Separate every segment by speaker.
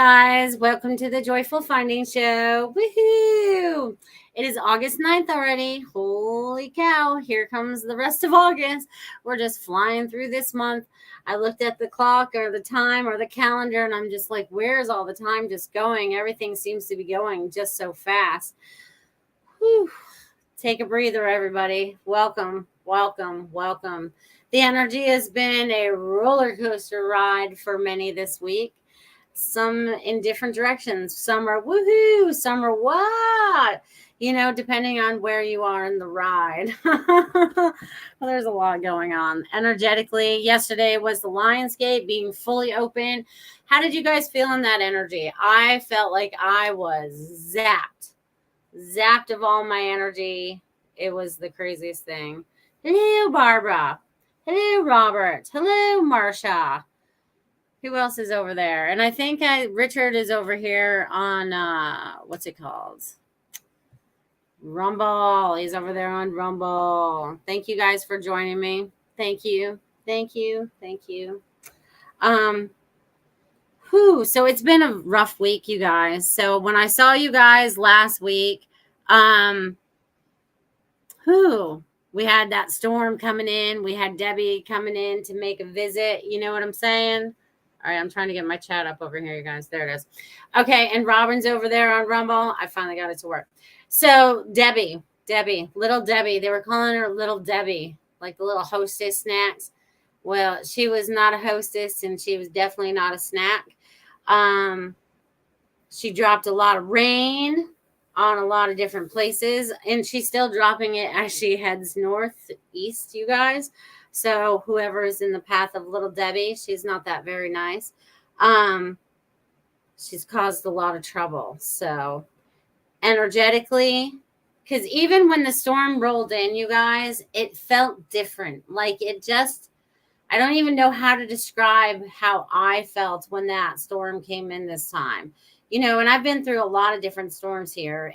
Speaker 1: guys. Welcome to the Joyful Finding Show. Woohoo! It is August 9th already. Holy cow. Here comes the rest of August. We're just flying through this month. I looked at the clock or the time or the calendar and I'm just like, where's all the time just going? Everything seems to be going just so fast. Whew. Take a breather, everybody. Welcome, welcome, welcome. The energy has been a roller coaster ride for many this week. Some in different directions. Some are woohoo, some are what? You know, depending on where you are in the ride. Well, there's a lot going on. Energetically, yesterday was the Lionsgate being fully open. How did you guys feel in that energy? I felt like I was zapped of all my energy. It was the craziest thing. Hello, Barbara. Hello, Robert. Hello, Marsha. Who else is over there? And I think Richard is over here on, what's it called? Rumble. He's over there on Rumble. Thank you guys for joining me. Thank you. Thank you. Thank you. So it's been a rough week, you guys. So when I saw you guys last week, we had that storm coming in. We had Debbie coming in to make a visit. You know what I'm saying? All right, I'm trying to get my chat up over here, you guys. There it is. Okay, and Robin's over there on Rumble. I finally got it to work. So Debbie, little Debbie. They were calling her Little Debbie, like the little hostess snacks. Well, she was not a hostess, and she was definitely not a snack. She dropped a lot of rain on a lot of different places, and she's still dropping it as she heads northeast, you guys. So whoever is in the path of Little Debbie, she's not that very nice. She's caused a lot of trouble. So energetically, because even when the storm rolled in, you guys, it felt different. Like I don't even know how to describe how I felt when that storm came in this time. You know, and I've been through a lot of different storms here.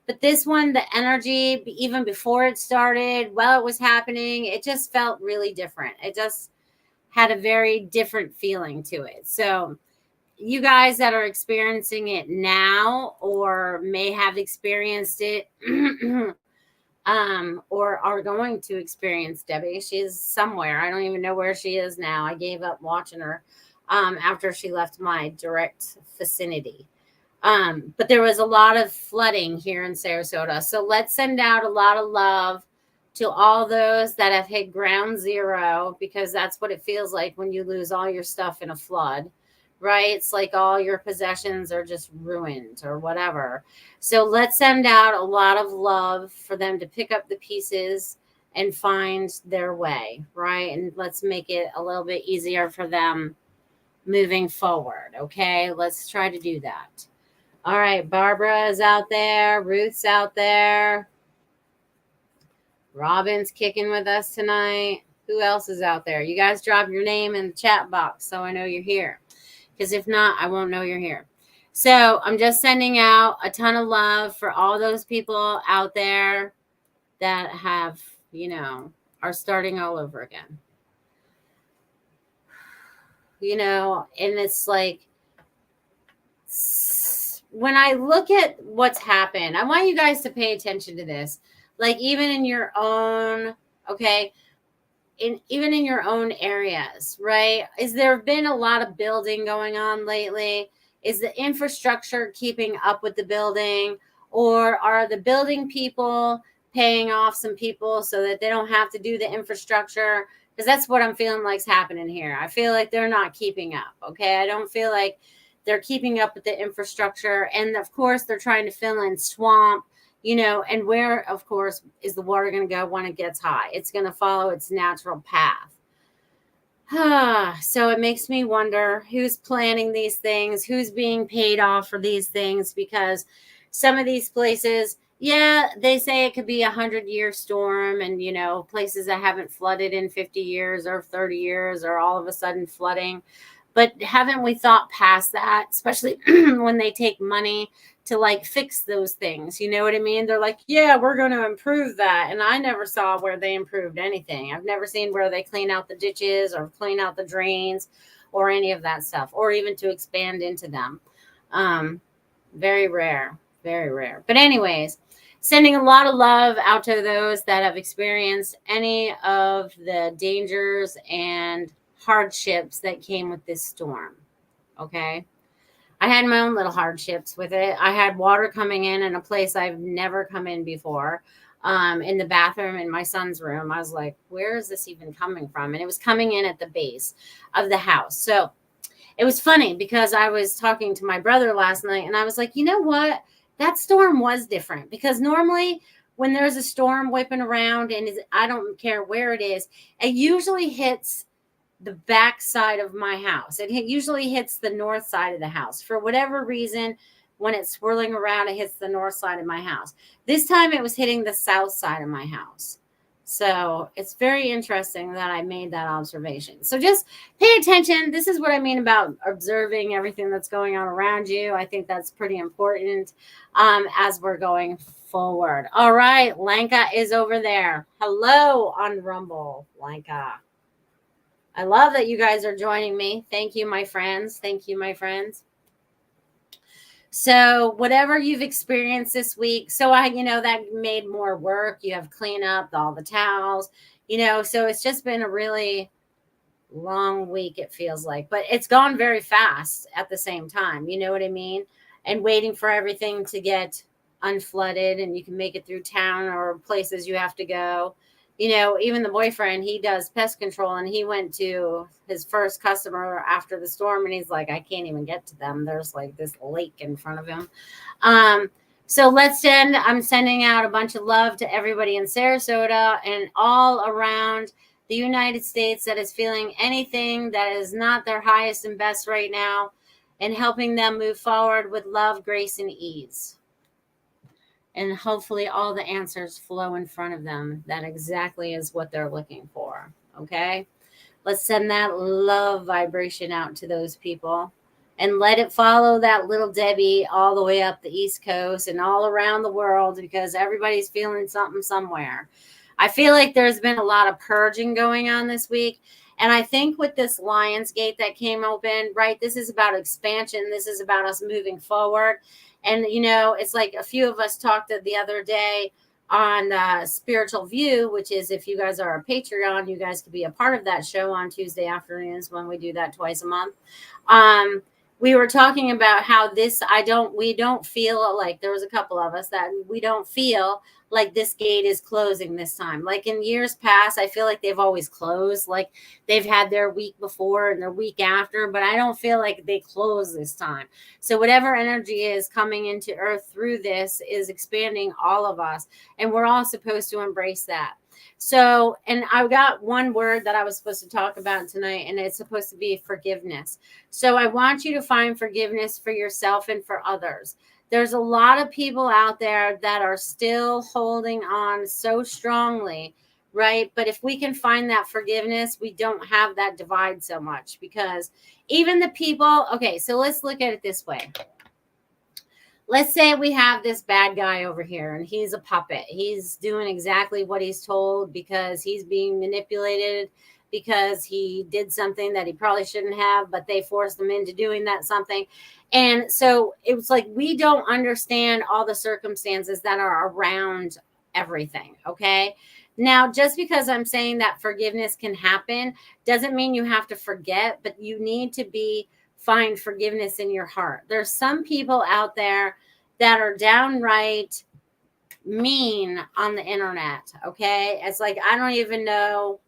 Speaker 1: But this one, the energy, even before it started, while it was happening, it just felt really different. It just had a very different feeling to it. So you guys that are experiencing it now or may have experienced it or are going to experience Debbie, she's somewhere. I don't even know where she is now. I gave up watching her after she left my direct vicinity. But there was a lot of flooding here in Sarasota. So let's send out a lot of love to all those that have hit ground zero, because that's what it feels like when you lose all your stuff in a flood, right? It's like all your possessions are just ruined or whatever. So let's send out a lot of love for them to pick up the pieces and find their way, right? And let's make it a little bit easier for them moving forward. Okay, let's try to do that. All right, Barbara is out there. Ruth's out there. Robin's kicking with us tonight. Who else is out there? You guys drop your name in the chat box so I know you're here. Because if not, I won't know you're here. So I'm just sending out a ton of love for all those people out there that have, are starting all over again. And it's like, when I look at what's happened, I want you guys to pay attention to this. Like even in your own, even in your own areas, right? Is there been a lot of building going on lately? Is the infrastructure keeping up with the building? Or are the building people paying off some people so that they don't have to do the infrastructure? Because that's what I'm feeling like's happening here. I feel like they're not keeping up, okay? I don't feel like they're keeping up with the infrastructure. And, of course, they're trying to fill in swamp, and where, of course, is the water going to go when it gets high? It's going to follow its natural path. So it makes me wonder who's planning these things, who's being paid off for these things, because some of these places, they say it could be 100-year storm and, places that haven't flooded in 50 years or 30 years are all of a sudden flooding. But haven't we thought past that, especially when they take money to fix those things? You know what I mean? They're like, yeah, we're going to improve that. And I never saw where they improved anything. I've never seen where they clean out the ditches or clean out the drains or any of that stuff, or even to expand into them. Very rare, very rare. But anyways, sending a lot of love out to those that have experienced any of the dangers and hardships that came with this storm. Okay. I had my own little hardships with it. I had water coming in a place I've never come in before, in the bathroom in my son's room. I was like, where is this even coming from? And it was coming in at the base of the house. So it was funny because I was talking to my brother last night and I was like, you know what? That storm was different because normally when there's a storm whipping around and I don't care where it is, it usually hits the back side of my house. It usually hits the north side of the house. For whatever reason, when it's swirling around, it hits the north side of my house. This time it was hitting the south side of my house. So it's very interesting that I made that observation. So just pay attention. This is what I mean about observing everything that's going on around you. I think that's pretty important as we're going forward. All right, Lanka is over there. Hello on Rumble, Lanka. I love that you guys are joining me. Thank you, my friends. Thank you, my friends. So whatever you've experienced this week, so that made more work. You have clean up all the towels, so it's just been a really long week, it feels like, but it's gone very fast at the same time. You know what I mean? And waiting for everything to get unflooded and you can make it through town or places you have to go. Even the boyfriend, he does pest control and he went to his first customer after the storm and he's like, I can't even get to them. There's like this lake in front of him. So I'm sending out a bunch of love to everybody in Sarasota and all around the United States that is feeling anything that is not their highest and best right now and helping them move forward with love, grace, and ease. And hopefully all the answers flow in front of them. That exactly is what they're looking for. Okay. Let's send that love vibration out to those people and let it follow that little Debbie all the way up the East Coast and all around the world because everybody's feeling something somewhere. I feel like there's been a lot of purging going on this week. And I think with this Lions Gate that came open, right, this is about expansion. This is about us moving forward. And, it's like a few of us talked the other day on Spiritual View, which is if you guys are a Patreon, you guys could be a part of that show on Tuesday afternoons when we do that twice a month. We were talking about how we don't feel like there was a couple of us that we don't feel like this gate is closing this time. Like in years past, I feel like they've always closed, like they've had their week before and their week after, but I don't feel like they close this time. So whatever energy is coming into Earth through this is expanding all of us, and we're all supposed to embrace that. So, and I got one word that I was supposed to talk about tonight, and it's supposed to be forgiveness. So I want you to find forgiveness for yourself and for others. There's a lot of people out there that are still holding on so strongly, right? But if we can find that forgiveness, we don't have that divide so much because even the people, okay, so let's look at it this way. Let's say we have this bad guy over here and he's a puppet. He's doing exactly what he's told because he's being manipulated because he did something that he probably shouldn't have, but they forced him into doing that something. And so it was like, we don't understand all the circumstances that are around everything. Okay. Now, just because I'm saying that forgiveness can happen doesn't mean you have to forget, but you need to find forgiveness in your heart. There's some people out there that are downright mean on the internet. Okay. It's like, I don't even know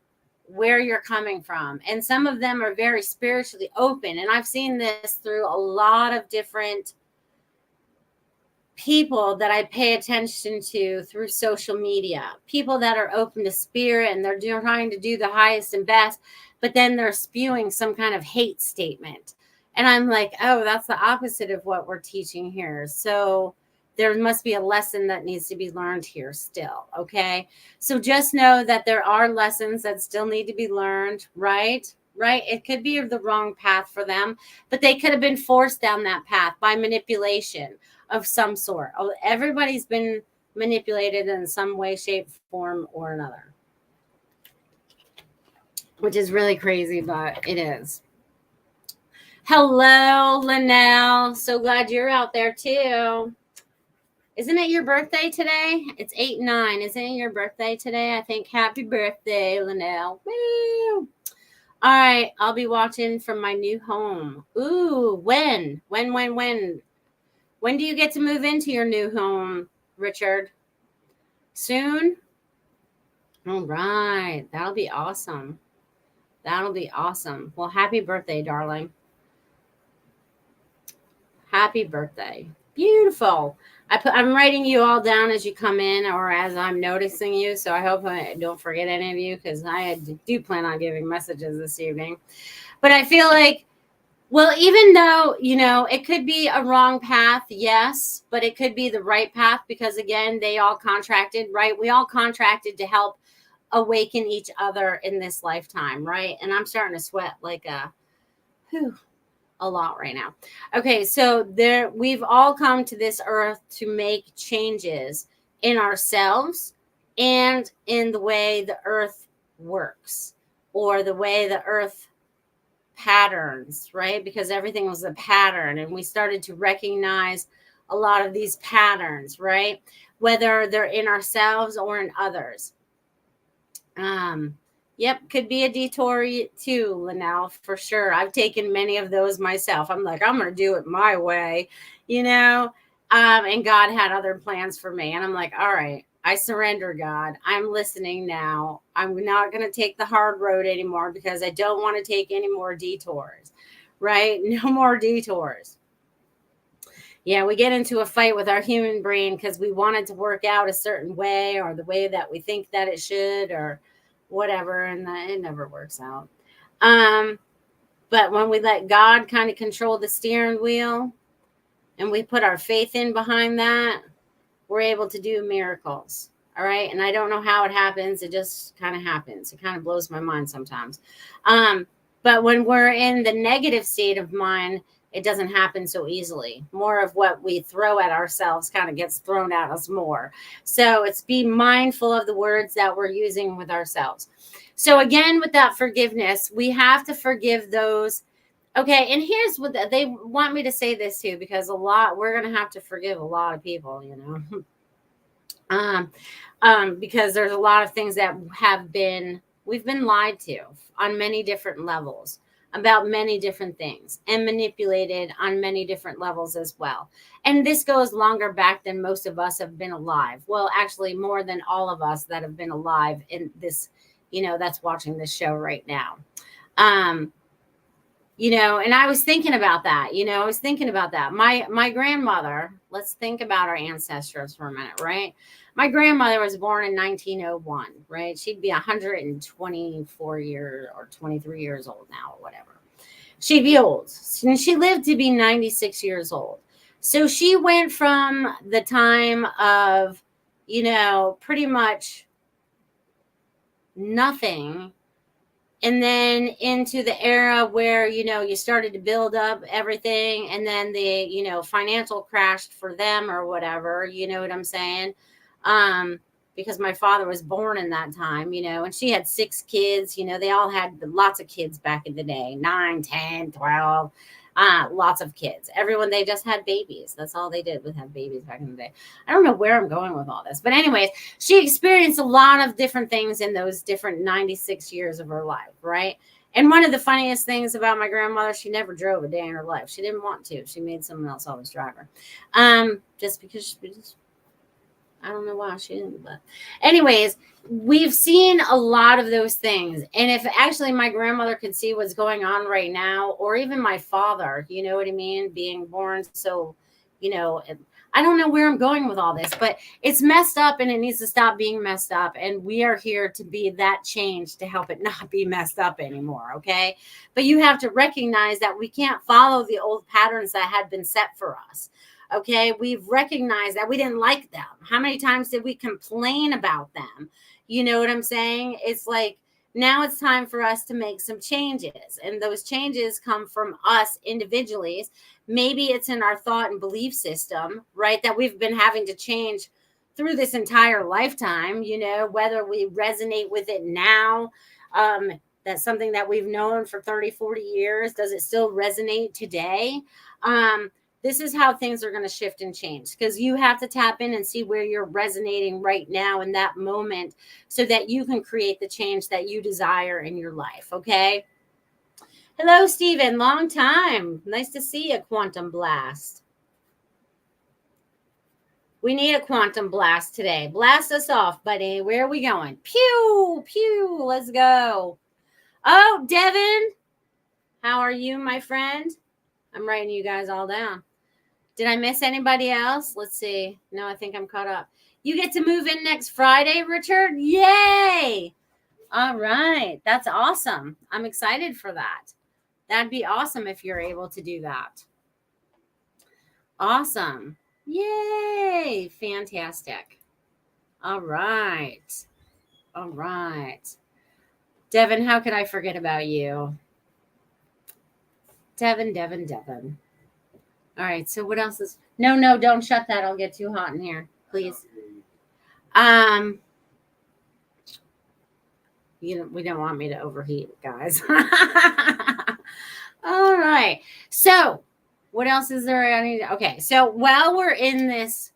Speaker 1: where you're coming from. And some of them are very spiritually open. And I've seen this through a lot of different people that I pay attention to through social media, people that are open to spirit and they're trying to do the highest and best, but then they're spewing some kind of hate statement. And I'm like, oh, that's the opposite of what we're teaching here. So there must be a lesson that needs to be learned here still. Okay. So just know that there are lessons that still need to be learned, right? Right. It could be the wrong path for them, but they could have been forced down that path by manipulation of some sort. Everybody's been manipulated in some way, shape, form, or another, which is really crazy, but it is. Hello, Linnell. So glad you're out there too. Isn't it your birthday today? It's 8/9. Isn't it your birthday today? I think happy birthday, Linnell. Woo! All right, I'll be watching from my new home. Ooh, when? When do you get to move into your new home, Richard? Soon? All right, that'll be awesome. That'll be awesome. Well, happy birthday, darling. Happy birthday. Beautiful. I'm writing you all down as you come in or as I'm noticing you. So I hope I don't forget any of you because I do plan on giving messages this evening. But I feel like, well, even though, it could be a wrong path, yes, but it could be the right path because, again, they all contracted, right? We all contracted to help awaken each other in this lifetime, right? And I'm starting to sweat like a lot right now. Okay, so we've all come to this earth to make changes in ourselves and in the way the earth works or the way the earth patterns, right? Because everything was a pattern and we started to recognize a lot of these patterns, right? Whether they're in ourselves or in others. Yep, could be a detour too, Linnell, for sure. I've taken many of those myself. I'm like, I'm going to do it my way, and God had other plans for me. And I'm like, all right, I surrender, God. I'm listening now. I'm not going to take the hard road anymore because I don't want to take any more detours, right? No more detours. Yeah, we get into a fight with our human brain because we want it to work out a certain way or the way that we think that it should or whatever, and it never works out. But when we let God kind of control the steering wheel and we put our faith in behind that, we're able to do miracles. All right. And I don't know how it happens. It just kind of happens. It kind of blows my mind sometimes. But when we're in the negative state of mind, it doesn't happen so easily. More of what we throw at ourselves kind of gets thrown at us more. So it's be mindful of the words that we're using with ourselves. So again, with that forgiveness, we have to forgive those. Okay, and here's what they want me to say this too, because we're going to have to forgive a lot of people, because there's a lot of things that we've been lied to on many different levels about many different things and manipulated on many different levels as well. And this goes longer back than most of us have been alive. Well, actually more than all of us that have been alive in this, that's watching this show right now. And I was thinking about that, My grandmother, let's think about our ancestors for a minute, right? My grandmother was born in 1901, right? She'd be 124 years or 23 years old now or whatever. She'd be old. And she lived to be 96 years old. So she went from the time of, pretty much nothing and then into the era where, you started to build up everything and then the, financial crashed for them or whatever, you know what I'm saying? Because my father was born in that time, and she had 6 kids, they all had lots of kids back in the day, 9, 10, 12, lots of kids. Everyone, they just had babies. That's all they did was have babies back in the day. I don't know where I'm going with all this, but anyways, she experienced a lot of different things in those different 96 years of her life, right? And one of the funniest things about my grandmother, she never drove a day in her life. She didn't want to. She made someone else always drive her. Just because I don't know why she didn't, but anyways, we've seen a lot of those things. And if actually my grandmother could see what's going on right now, or even my father, you know what I mean? Being born. So, I don't know where I'm going with all this, but it's messed up and it needs to stop being messed up. And we are here to be that change to help it not be messed up anymore. Okay. But you have to recognize that we can't follow the old patterns that had been set for us. Okay, we've recognized that we didn't like them. How many times did we complain about them? You know what I'm saying? It's like now it's time for us to make some changes. And those changes come from us individually. Maybe it's in our thought and belief system, right? That we've been having to change through this entire lifetime, whether we resonate with it now, That's something that we've known for 30, 40 years. Does it still resonate today? This is how things are going to shift and change, because you have to tap in and see where you're resonating right now in that moment so that you can create the change that you desire in your life. Okay. Hello, Stephen. Long time. Nice to see you, Quantum Blast. We need a quantum blast today. Blast us off, buddy. Where are we going? Pew, pew. Let's go. Oh, Devin. How are you, my friend? I'm writing you guys all down. Did I miss anybody else? Let's see. No, I think I'm caught up. You get to move in next Friday, Richard? Yay! All right. That's awesome. I'm excited for that. That'd be awesome if you're able to do that. Awesome. Yay! Fantastic. All right. All right. Devin, how could I forget about you? Devin. All right. So what else is... No, don't shut that. I'll get too hot in here, please. We don't want me to overheat, guys. All right. So what else is there? Okay. So while we're in this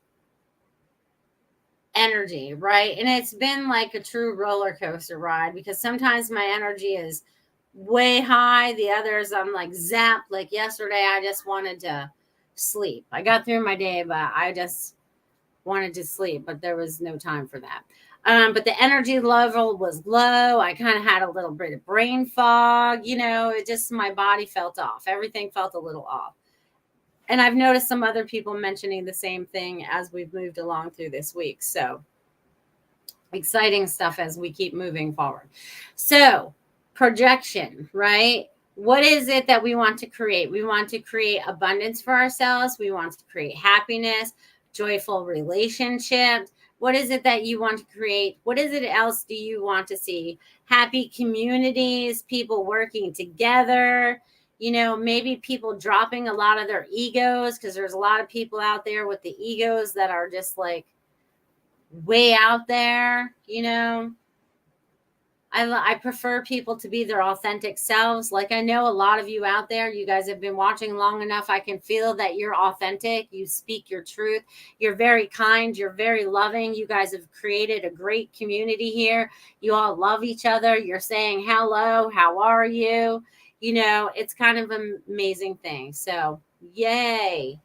Speaker 1: energy, right? And it's been like a true roller coaster ride, because sometimes my energy is way high. The others, I'm like zapped. Like yesterday, I just wanted to sleep. I got through my day, but I just wanted to sleep, but there was no time for that. But the energy level was low. I kind of had a little bit of brain fog. It just, my body felt off. Everything felt a little off. And I've noticed some other people mentioning the same thing as we've moved along through this week. So exciting stuff as we keep moving forward. So projection, right? What is it that we want to create? We want to create abundance for ourselves. We want to create happiness, joyful relationships. What is it that you want to create? What is it else do you want to see? Happy communities, people working together, maybe people dropping a lot of their egos, because there's a lot of people out there with the egos that are just like way out there. I prefer people to be their authentic selves. Like, I know a lot of you out there, you guys have been watching long enough. I can feel that you're authentic. You speak your truth. You're very kind. You're very loving. You guys have created a great community here. You all love each other. You're saying hello. How are you? It's kind of an amazing thing. So yay.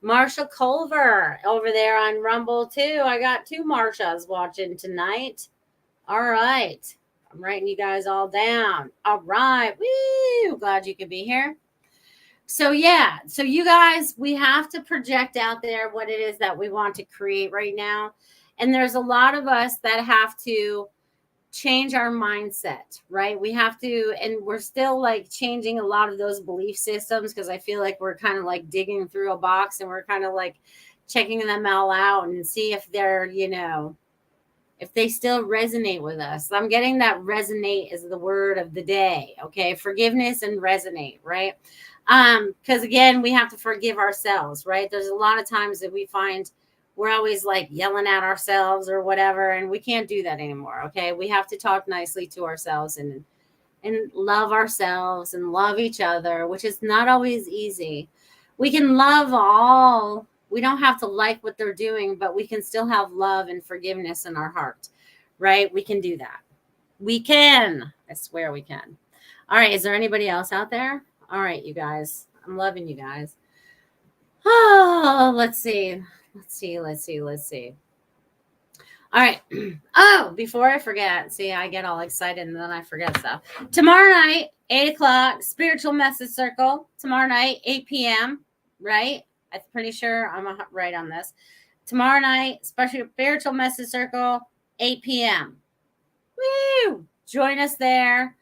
Speaker 1: Marsha Culver over there on Rumble too. I got 2 Marshas watching tonight. All right. I'm writing you guys all down. All right. Woo! Glad you could be here. So yeah. So you guys, we have to project out there what it is that we want to create right now. And there's a lot of us that have to change our mindset, right? We have to, and we're still like changing a lot of those belief systems, because I feel like we're kind of like digging through a box and we're kind of like checking them all out and see if they're, if they still resonate with us. I'm getting that resonate is the word of the day. Okay. Forgiveness and resonate, right? Because again, we have to forgive ourselves, right? There's a lot of times that we find we're always like yelling at ourselves or whatever, and we can't do that anymore. Okay. We have to talk nicely to ourselves and love ourselves and love each other, which is not always easy. We can love all. We don't have to like what they're doing, but we can still have love and forgiveness in our heart, right? We can do that. We can. I swear we can. All right. Is there anybody else out there? All right, you guys. I'm loving you guys. Oh, let's see. All right. Oh, before I forget, see, I get all excited and then I forget stuff. Tomorrow night, 8 o'clock, Spiritual Message Circle. Tomorrow night, 8 p.m., right? I'm pretty sure I'm right on this. Tomorrow night, Spiritual Message Circle, 8 p.m. Woo! Join us there.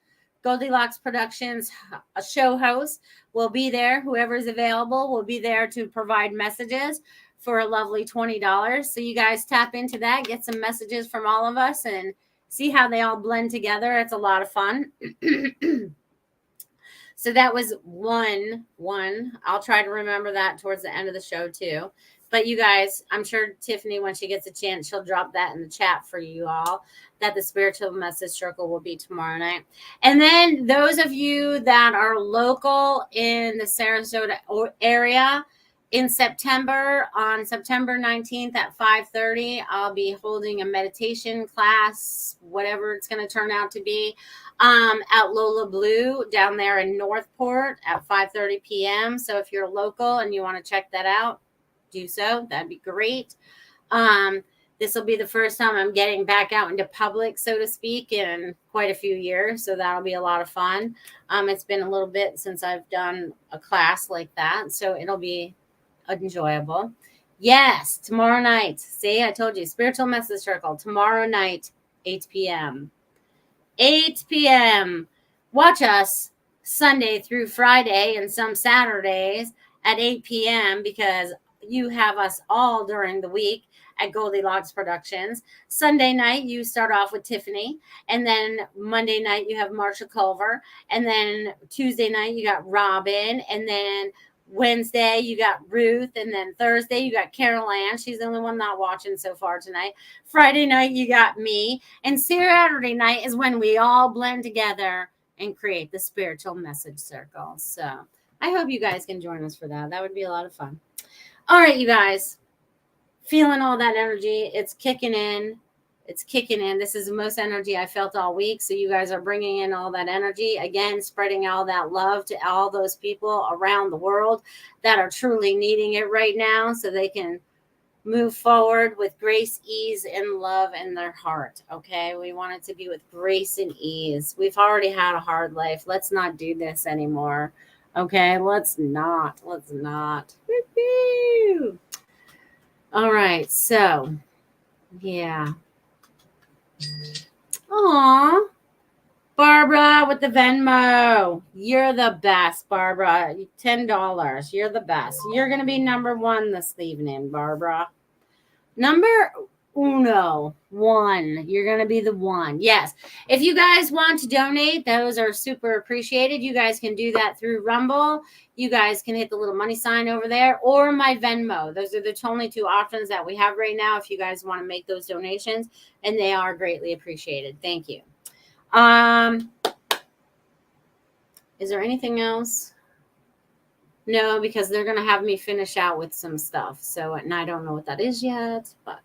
Speaker 1: Goldylocks Productions, a show host, will be there. Whoever's available will be there to provide messages for a lovely $20. So you guys tap into that, get some messages from all of us, and see how they all blend together. It's a lot of fun. So that was one. I'll try to remember that towards the end of the show too. But you guys, I'm sure Tiffany, when she gets a chance, she'll drop that in the chat for you all, that the spiritual message circle will be tomorrow night. And then those of you that are local in the Sarasota area, in September, on September 19th at 5:30, I'll be holding a meditation class, whatever it's going to turn out to be, at Lola Blue down there in Northport at 5:30 p.m. So if you're local and you want to check that out, do so. That'd be great. This will be the first time I'm getting back out into public, so to speak, in quite a few years. So that'll be a lot of fun. It's been a little bit since I've done a class like that. So it'll be enjoyable. Yes, tomorrow night. See, I told you, Spiritual Message Circle, tomorrow night, 8 p.m. 8 p.m. Watch us Sunday through Friday and some Saturdays at 8 p.m. because you have us all during the week at Goldylocks Productions. Sunday night, you start off with Tiffany. And then Monday night, you have Marsha Culver. And then Tuesday night, you got Robin. And then Wednesday, you got Ruth. And then Thursday, you got Carol Ann. She's the only one not watching so far tonight. Friday night, you got me. And Saturday night is when we all blend together and create the Spiritual Message Circle. So I hope you guys can join us for that. That would be a lot of fun. All right, you guys. Feeling all that energy. It's kicking in. It's kicking in. This is the most energy I felt all week. So you guys are bringing in all that energy. Again, spreading all that love to all those people around the world that are truly needing it right now so they can move forward with grace, ease, and love in their heart. Okay? We want it to be with grace and ease. We've already had a hard life. Let's not do this anymore. Okay? Let's not. Let's not. Woo-hoo! All right. So, yeah. Aw, Barbara with the Venmo. You're the best, Barbara. $10. You're the best. You're going to be number one this evening, Barbara. Number one. You're going to be the one. Yes. If you guys want to donate, those are super appreciated. You guys can do that through Rumble. You guys can hit the little money sign over there or my Venmo. Those are the only two options that we have right now if you guys want to make those donations, and they are greatly appreciated. Thank you. Is there anything else? No, because they're going to have me finish out with some stuff. So, and I don't know what that is yet, but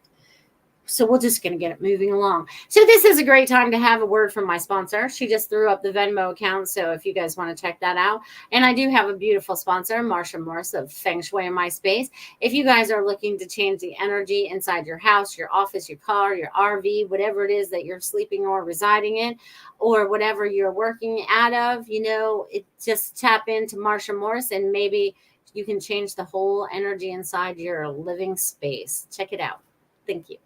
Speaker 1: so we're just going to get it moving along. So this is a great time to have a word from my sponsor. She just threw up the Venmo account. So if you guys want to check that out. And I do have a beautiful sponsor, Marsha Morse of Feng Shui in My Space. If you guys are looking to change the energy inside your house, your office, your car, your RV, whatever it is that you're sleeping or residing in, or whatever you're working out of, you know, it just tap into Marsha Morse and maybe you can change the whole energy inside your living space. Check it out. Thank you.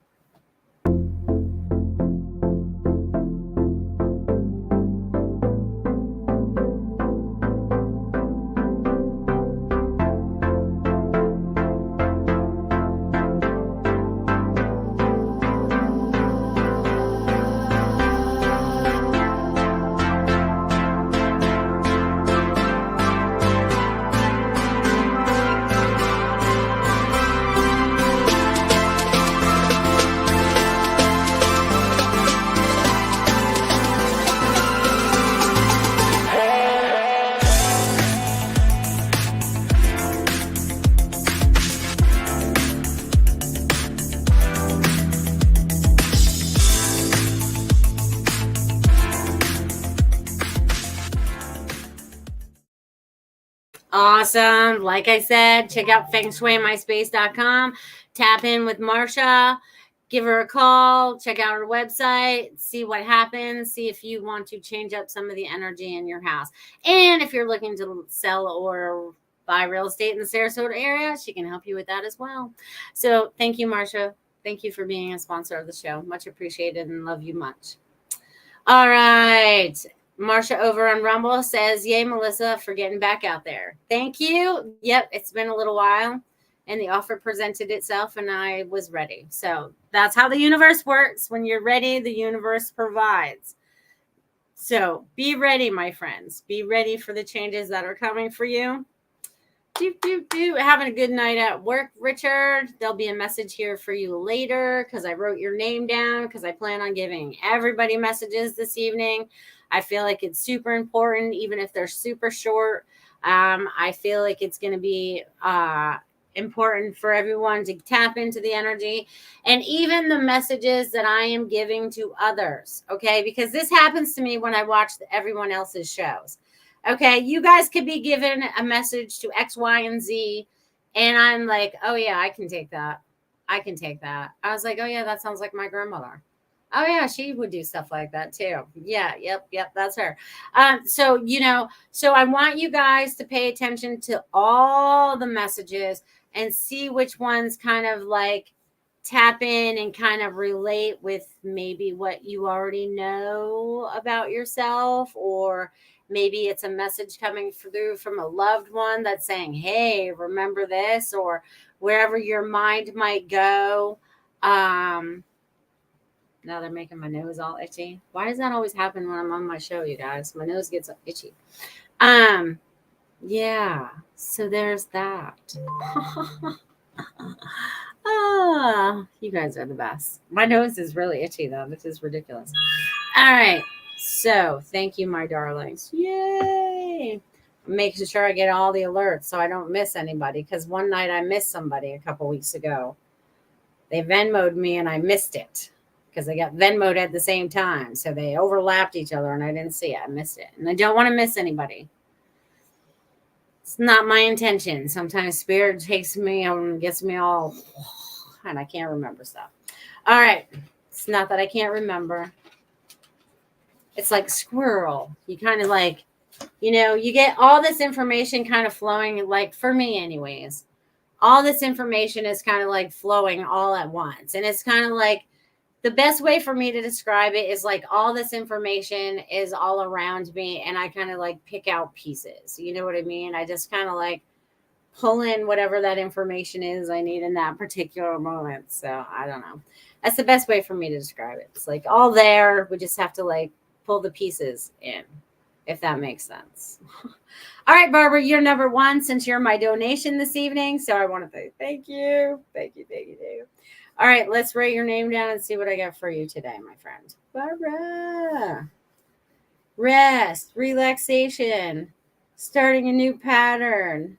Speaker 1: Awesome. Like I said, check out fengshuimyspace.com. Tap in with Marsha. Give her a call. Check out her website. See what happens. See if you want to change up some of the energy in your house. And if you're looking to sell or buy real estate in the Sarasota area, she can help you with that as well. So thank you, Marsha. Thank you for being a sponsor of the show. Much appreciated and love you much. All right. Marsha over on Rumble says, yay, Melissa, for getting back out there. Thank you. Yep, it's been a little while, and the offer presented itself, and I was ready. So that's how the universe works. When you're ready, the universe provides. So be ready, my friends. Be ready for the changes that are coming for you. Having a good night at work, Richard. There'll be a message here for you later because I wrote your name down because I plan on giving everybody messages this evening. I feel like it's super important, even if they're super short. I feel like it's going to be important for everyone to tap into the energy and even the messages that I am giving to others. Okay. Because this happens to me when I watch everyone else's shows. Okay. You guys could be given a message to X, Y, and Z. And I'm like, oh, yeah, I can take that. I can take that. I was like, oh, yeah, that sounds like my grandmother. Oh, yeah, she would do stuff like that, too. Yeah. Yep. That's her. So I want you guys to pay attention to all the messages and see which ones kind of like tap in and kind of relate with maybe what you already know about yourself, or maybe it's a message coming through from a loved one that's saying, hey, remember this, or wherever your mind might go. Now they're making my nose all itchy. Why does that always happen when I'm on my show, you guys? My nose gets itchy. Yeah, so there's that. You guys are the best. My nose is really itchy, though. This is ridiculous. All right. So thank you, my darlings. Yay. I'm making sure I get all the alerts so I don't miss anybody, because one night I missed somebody a couple weeks ago. They Venmo'd me and I missed it because they got Venmo'd at the same time. So they overlapped each other and I didn't see it. I missed it. And I don't want to miss anybody. It's not my intention. Sometimes spirit takes me and gets me all, and I can't remember stuff. All right. It's not that I can't remember. It's like squirrel. You kind of like, you get all this information kind of flowing, like for me anyways. All this information is kind of like flowing all at once. And it's kind of like, the best way for me to describe it is like all this information is all around me and I kind of like pick out pieces. You know what I mean? I just kind of like pull in whatever that information is I need in that particular moment. So I don't know. That's the best way for me to describe it. It's like all there. We just have to like pull the pieces in, if that makes sense. All right, Barbara, you're number one since you're my donation this evening. So I want to say thank you. Thank you. All right, let's write your name down and see what I got for you today, my friend. Barbara. Rest, relaxation, starting a new pattern.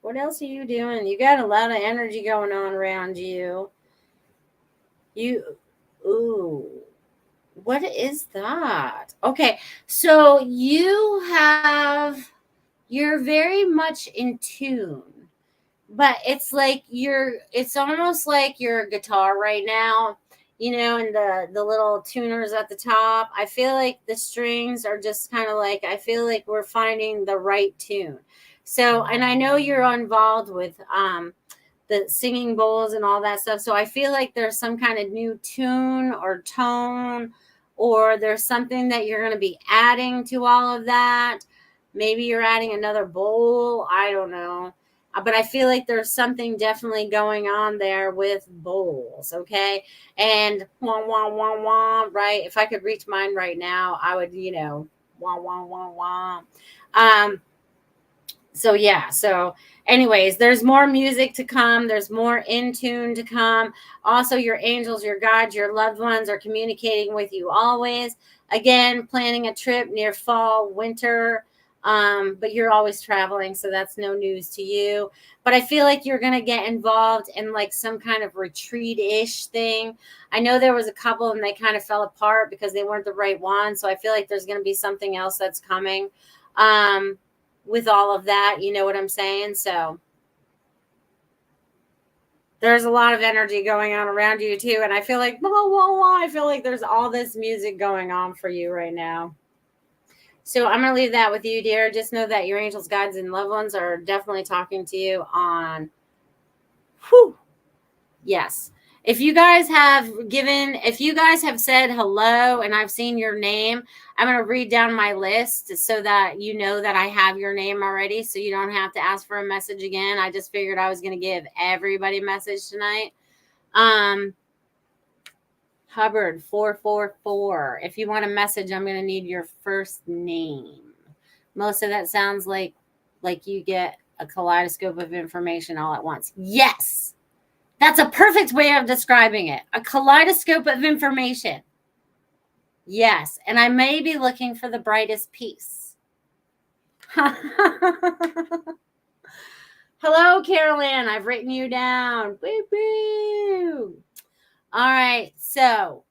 Speaker 1: What else are you doing? You got a lot of energy going on around you. What is that? Okay, so you're very much in tune. But it's like it's almost like your guitar right now, and the little tuners at the top. I feel like the strings are just kind of like, I feel like we're finding the right tune. So, and I know you're involved with the singing bowls and all that stuff. So I feel like there's some kind of new tune or tone, or there's something that you're going to be adding to all of that. Maybe you're adding another bowl. I don't know. But I feel like there's something definitely going on there with bowls, okay? And wah, wah, wah, wah, right? If I could reach mine right now, I would, wah, wah, wah, wah. So, yeah. So, anyways, there's more music to come. There's more in tune to come. Also, your angels, your guides, your loved ones are communicating with you always. Again, planning a trip near fall, winter. But you're always traveling, so that's no news to you. But I feel like you're going to get involved in like some kind of retreat-ish thing. I know there was a couple and they kind of fell apart because they weren't the right one. So I feel like there's going to be something else that's coming with all of that. You know what I'm saying? So there's a lot of energy going on around you too. And I feel like, I feel like there's all this music going on for you right now. So I'm going to leave that with you, dear. Just know that your angels, guides, and loved ones are definitely talking to you on, yes. If you guys have said hello and I've seen your name, I'm going to read down my list so that you know that I have your name already, so you don't have to ask for a message again. I just figured I was going to give everybody a message tonight. Hubbard 444. If you want a message, I'm going to need your first name. Most of that sounds like like you get a kaleidoscope of information all at once. Yes, that's a perfect way of describing it. A kaleidoscope of information. Yes, and I may be looking for the brightest piece. Hello, Carol Ann. I've written you down. Woo woo. All right, so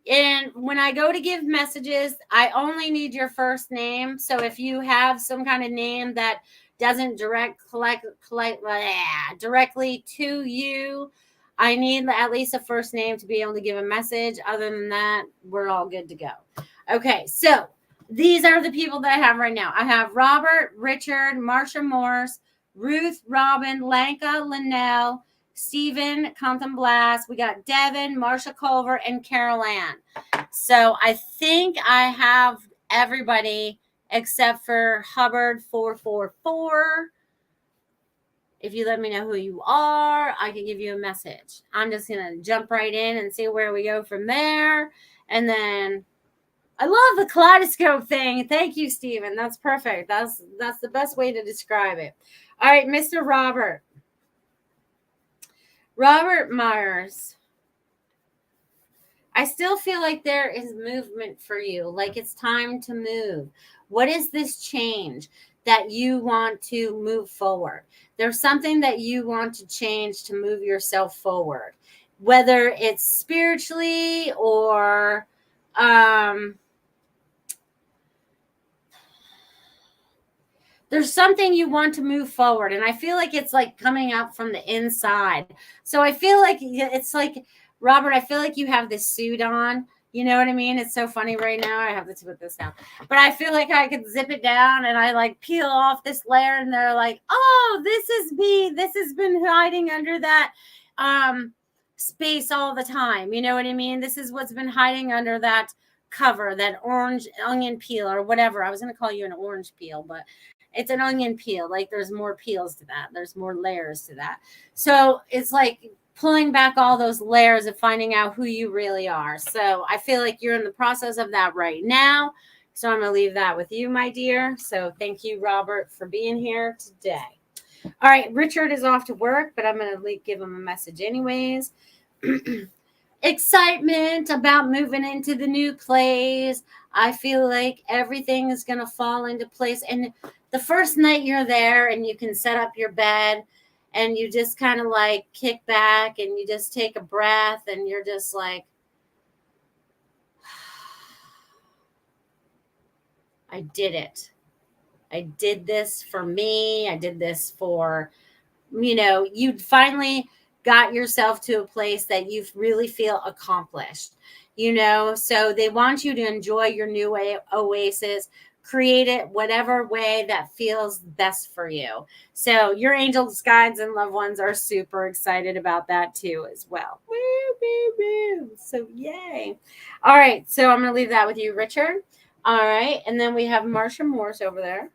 Speaker 1: and when I go to give messages, I only need your first name. So if you have some kind of name that doesn't directly to you, I need at least a first name to be able to give a message. Other than that, we're all good to go. Okay, so these are the people that I have right now. I have Robert, Richard, Marsha Morse, Ruth, Robin, Lanka, Linnell, Stephen, Compton Blast. We got Devin, Marsha Culver, and Carol Ann. So I think I have everybody except for Hubbard 444. If you let me know who you are, I can give you a message. I'm just going to jump right in and see where we go from there. And then I love the kaleidoscope thing. Thank you, Stephen. That's perfect. That's the best way to describe it. All right, Mr. Robert. Robert Myers. I still feel like there is movement for you, like it's time to move. What is this change that you want to move forward? There's something that you want to change to move yourself forward, whether it's spiritually or there's something you want to move forward. And I feel like it's like coming up from the inside. So I feel like it's like, Robert, I feel like you have this suit on. You know what I mean? It's so funny right now. I have to put this down. But I feel like I could zip it down and I like peel off this layer and they're like, oh, this is me. This has been hiding under that space all the time. You know what I mean? This is what's been hiding under that cover, that orange onion peel or whatever. I was going to call you an orange peel, but it's an onion peel. Like there's more peels to that. There's more layers to that. So it's like pulling back all those layers of finding out who you really are. So I feel like you're in the process of that right now. So I'm going to leave that with you, my dear. So thank you, Robert, for being here today. All right. Richard is off to work, but I'm going to give him a message anyways. Excitement about moving into the new place. I feel like everything is going to fall into place. And the first night you're there and you can set up your bed and you just kind of like kick back and you just take a breath and you're just like, I did it. I did this for me. I did this for, you finally got yourself to a place that you really feel accomplished, so they want you to enjoy your new oasis, create it whatever way that feels best for you. So your angels, guides, and loved ones are super excited about that too as well. Woo, woo, woo. So yay. All right. So I'm going to leave that with you, Richard. All right. And then we have Marsha Morse over there.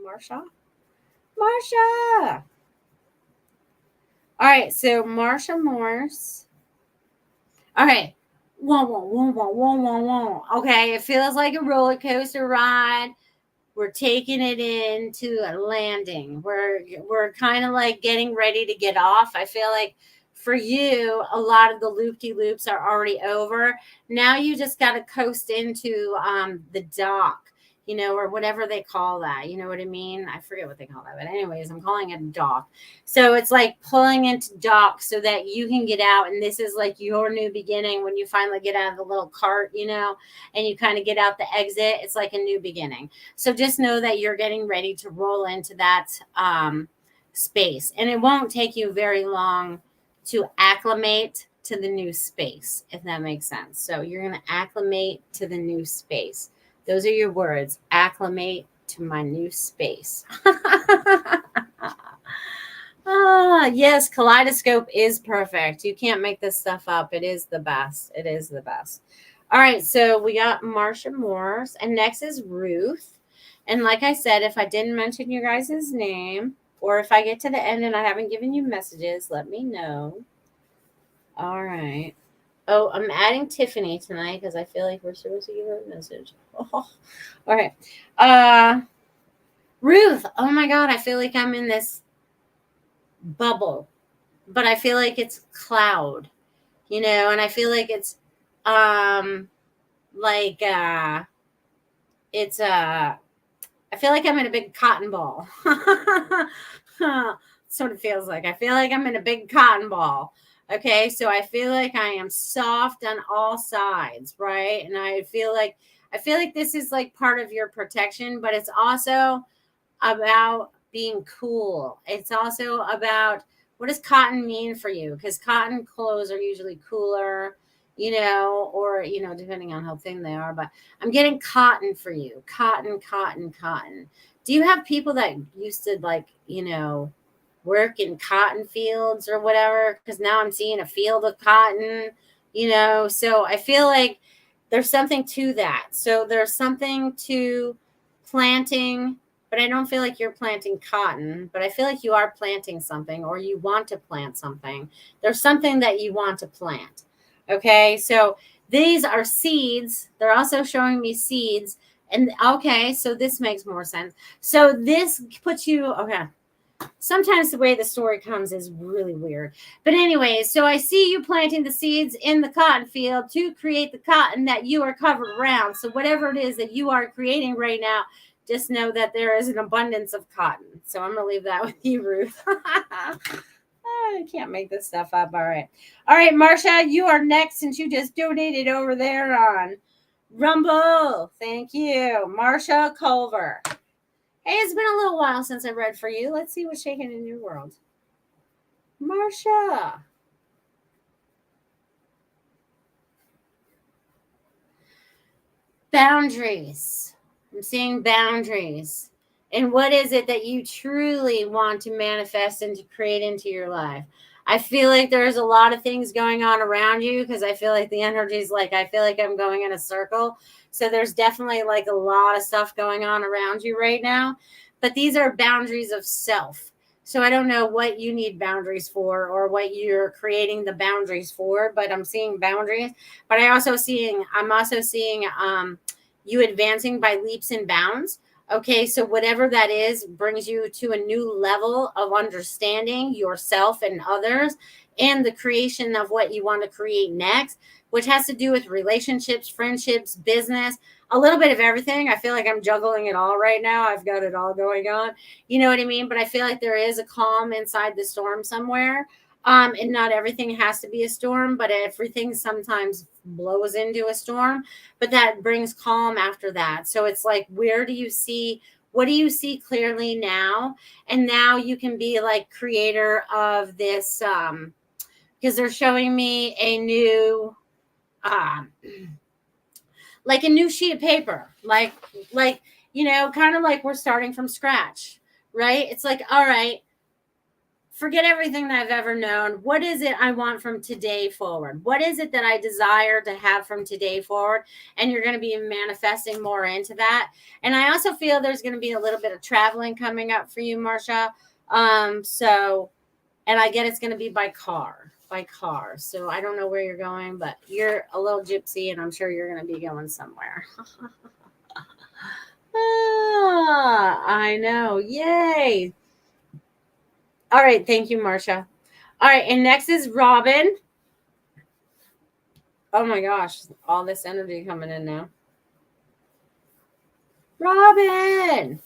Speaker 1: Marsha. All right, so Marsha Morse. All right. Okay, it feels like a roller coaster ride. We're taking it into a landing. We're kind of like getting ready to get off. I feel like for you, a lot of the loop-de-loops are already over. Now you just got to coast into the dock, or whatever they call that. You know what I mean? I forget what they call that. But anyways, I'm calling it a dock. So it's like pulling into dock so that you can get out. And this is like your new beginning when you finally get out of the little cart, and you kind of get out the exit. It's like a new beginning. So just know that you're getting ready to roll into that space. And it won't take you very long to acclimate to the new space, if that makes sense. So you're going to acclimate to the new space. Those are your words. Acclimate to my new space. Yes, kaleidoscope is perfect. You can't make this stuff up. It is the best. It is the best. All right, so we got Marsha Morse, and next is Ruth. And like I said, if I didn't mention your guys' name, or if I get to the end and I haven't given you messages, let me know. All right. Oh, I'm adding Tiffany tonight because I feel like we're supposed to give her a message. Oh, all right. Ruth, oh my God, I feel like I'm in this bubble, but I feel like it's cloud, you know, and I feel like it's like it's I feel like I'm in a big cotton ball. Sort of feels like I feel like I'm in a big cotton ball. Okay, so I feel like I am soft on all sides, right? And I feel like this is like part of your protection, but it's also about being cool. It's also about, what does cotton mean for you? Because cotton clothes are usually cooler, you know, or, you know, depending on how thin they are. But I'm getting cotton for you. Cotton, cotton, cotton. Do you have people that used to, like, you know, work in cotton fields or whatever? Because now I'm seeing a field of cotton, you know. So I feel like there's something to that. So there's something to planting, but I don't feel like you're planting cotton, but I feel like you are planting something, or you want to plant something. There's something that you want to plant. Okay. So these are seeds. They're also showing me seeds. And okay, so this makes more sense. So this puts you, okay. Sometimes the way the story comes is really weird. But anyway, so I see you planting the seeds in the cotton field to create the cotton that you are covered around. So whatever it is that you are creating right now, just know that there is an abundance of cotton. So I'm going to leave that with you, Ruth. I can't make this stuff up. All right. All right, Marcia, you are next since you just donated over there on Rumble. Thank you. Marcia Culver. Hey, it's been a little while since I read for you. Let's see what's shaking in your world. Marcia. Boundaries. I'm seeing boundaries. And what is it that you truly want to manifest and to create into your life? I feel like there's a lot of things going on around you, because I feel like the energy is like, I feel like I'm going in a circle. So there's definitely like a lot of stuff going on around you right now. But these are boundaries of self. So I don't know what you need boundaries for, or what you're creating the boundaries for, but I'm seeing boundaries. But I'm also seeing you advancing by leaps and bounds. Okay, so whatever that is brings you to a new level of understanding yourself and others, and the creation of what you want to create next, which has to do with relationships, friendships, business, a little bit of everything. I feel like I'm juggling it all right now. I've got it all going on. You know what I mean? But I feel like there is a calm inside the storm somewhere. And not everything has to be a storm, but everything sometimes blows into a storm, but that brings calm after that. So it's like, what do you see clearly now? And now you can be like creator of this, because they're showing me a new, like a new sheet of paper, like, you know, kind of like we're starting from scratch, right? It's like, all right, forget everything that I've ever known. What is it I want from today forward? What is it that I desire to have from today forward? And you're going to be manifesting more into that. And I also feel there's going to be a little bit of traveling coming up for you, Marcia. So, and I get it's going to be by car. So I don't know where you're going, but you're a little gypsy, and I'm sure you're going to be going somewhere. I know. Yay. All right. Thank you, Marcia. All right. And next is Robin. Oh my gosh. All this energy coming in now. Robin.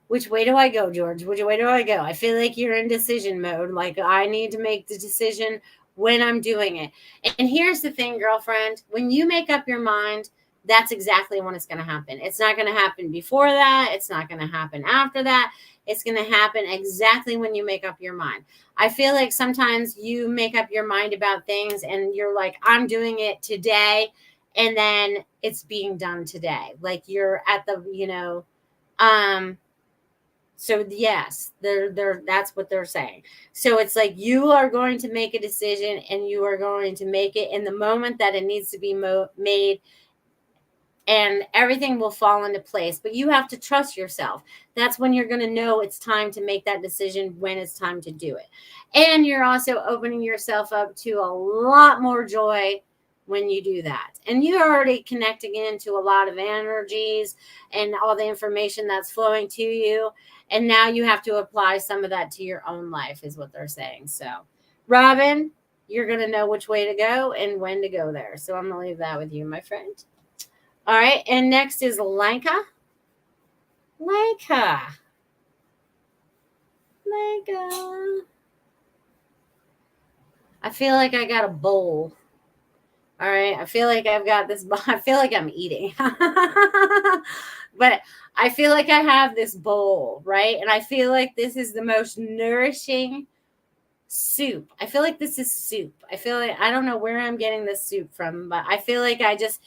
Speaker 1: Which way do I go, George? Which way do I go? I feel like you're in decision mode. Like, I need to make the decision when I'm doing it. And here's the thing, girlfriend. When you make up your mind, that's exactly when it's going to happen. It's not going to happen before that. It's not going to happen after that. It's going to happen exactly when you make up your mind. I feel like sometimes you make up your mind about things and you're like, I'm doing it today. And then it's being done today. Like, you're at the, you know, so yes, they're that's what they're saying. So it's like, you are going to make a decision, and you are going to make it in the moment that it needs to be made, and everything will fall into place. But you have to trust yourself. That's when you're going to know it's time to make that decision, when it's time to do it. And you're also opening yourself up to a lot more joy when you do that. And you're already connecting into a lot of energies and all the information that's flowing to you. And now you have to apply some of that to your own life, is what they're saying. So, Robin, you're going to know which way to go and when to go there. So I'm going to leave that with you, my friend. All right. And next is Lanka. Lanka. Lanka. I feel like I got a bowl. All right. I feel like I've got this. I feel like I'm eating. But I feel like I have this bowl, right? And I feel like this is the most nourishing soup. I feel like this is soup. I feel like I don't know where I'm getting this soup from, but I feel like I just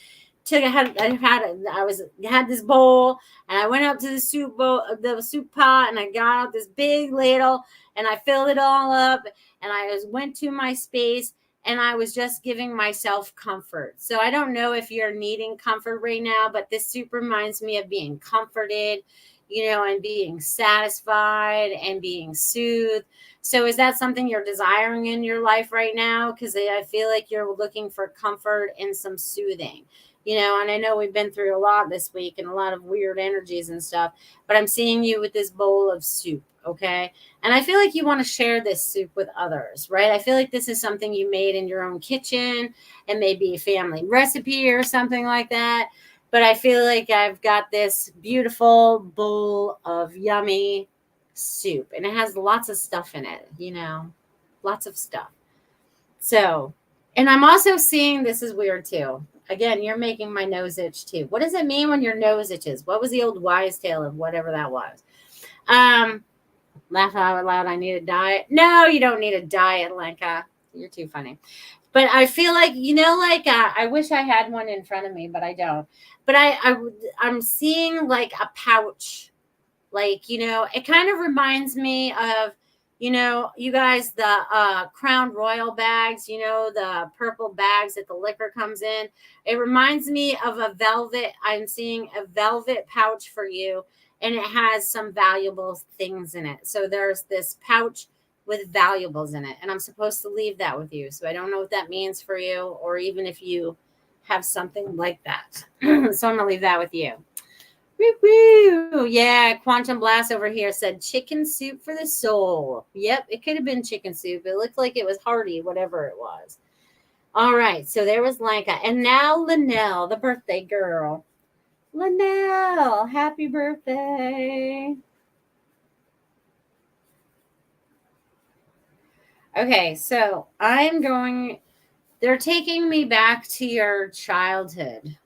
Speaker 1: had this bowl, and I went up to the soup pot, and I got out this big ladle, and I filled it all up, and I went to my space, and I was just giving myself comfort. So I don't know if you're needing comfort right now, but this soup reminds me of being comforted, and being satisfied and being soothed. So is that something you're desiring in your life right now? Because I feel like you're looking for comfort and some soothing. And I know we've been through a lot this week and a lot of weird energies and stuff, but I'm seeing you with this bowl of soup, okay? And I feel like you want to share this soup with others, right? I feel like this is something you made in your own kitchen and maybe a family recipe or something like that. But I feel like I've got this beautiful bowl of yummy soup, and it has lots of stuff in it, lots of stuff. So, and I'm also seeing, this is weird too. Again, you're making my nose itch too. What does it mean when your nose itches? What was the old wise tale of whatever that was? Laugh out loud. I need a diet. No, you don't need a diet, Lenka. You're too funny. But I feel like, I wish I had one in front of me, but I don't. But I'm seeing like a pouch. Like, it kind of reminds me of, you guys, the Crown Royal bags, the purple bags that the liquor comes in. It reminds me of a velvet. I'm seeing a velvet pouch for you, and it has some valuable things in it. So there's this pouch with valuables in it, and I'm supposed to leave that with you. So I don't know what that means for you, or even if you have something like that. So I'm going to leave that with you. Woo-woo. Yeah, Quantum Blast over here said chicken soup for the soul. Yep, it could have been chicken soup. It looked like it was hearty, whatever it was. All right, so there was Lanka. And now Linnell, the birthday girl. Linnell, happy birthday. Okay, so they're taking me back to your childhood.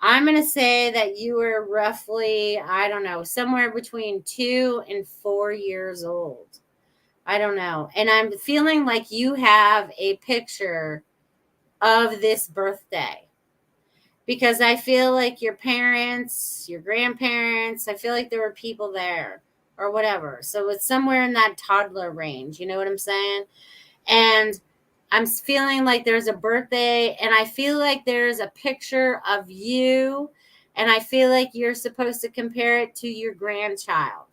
Speaker 1: I'm going to say that you were roughly, I don't know, somewhere between 2 and 4 years old. I don't know. And I'm feeling like you have a picture of this birthday, because I feel like your parents, your grandparents, I feel like there were people there or whatever. So it's somewhere in that toddler range. You know what I'm saying? And I'm feeling like there's a birthday, and I feel like there's a picture of you, and I feel like you're supposed to compare it to your grandchild,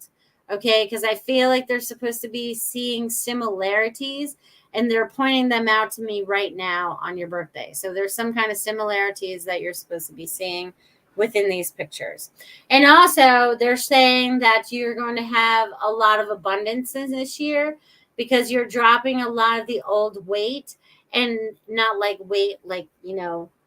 Speaker 1: okay? Because I feel like they're supposed to be seeing similarities, and they're pointing them out to me right now on your birthday. So there's some kind of similarities that you're supposed to be seeing within these pictures. And also, they're saying that you're going to have a lot of abundance in this year, because you're dropping a lot of the old weight, and not like weight, like,